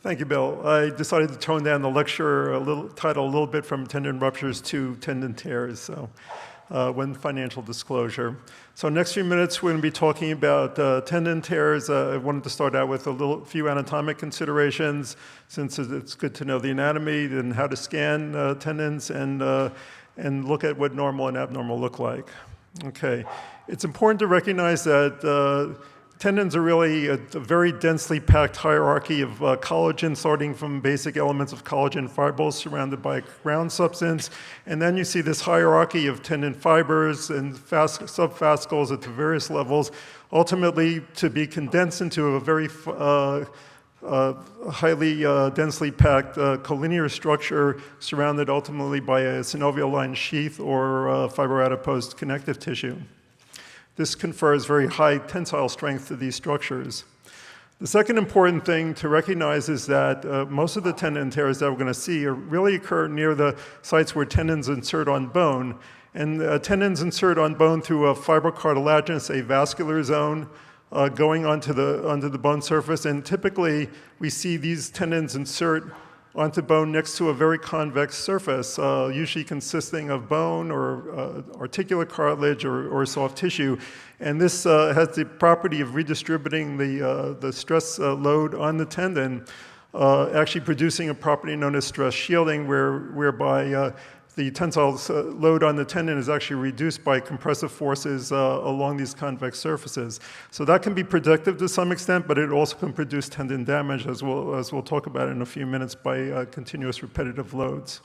Thank you, Bill. I decided to tone down the lecture title a little bit from tendon ruptures to tendon tears, so when financial disclosure. So next few minutes we're going to be talking about tendon tears. I wanted to start out with a few anatomic considerations, since it's good to know the anatomy and how to scan tendons and look at what normal and abnormal look like. Okay, it's important to recognize that tendons are really a very densely packed hierarchy of collagen, starting from basic elements of collagen fibrils surrounded by ground substance. And then you see this hierarchy of tendon fibers and subfascicles at the various levels, ultimately to be condensed into a very highly densely packed collinear structure surrounded ultimately by a synovial-lined sheath or fibroadipose connective tissue. This confers very high tensile strength to these structures. The second important thing to recognize is that most of the tendon tears that we're going to see really occur near the sites where tendons insert on bone. And tendons insert on bone through a fibrocartilaginous avascular zone going onto the bone surface. And typically, we see these tendons insert onto bone next to a very convex surface, usually consisting of bone or articular cartilage or soft tissue. And this has the property of redistributing the stress load on the tendon, actually producing a property known as stress shielding, whereby the tensile load on the tendon is actually reduced by compressive forces along these convex surfaces. So that can be predictive to some extent, but it also can produce tendon damage, as we'll talk about in a few minutes, by continuous repetitive loads.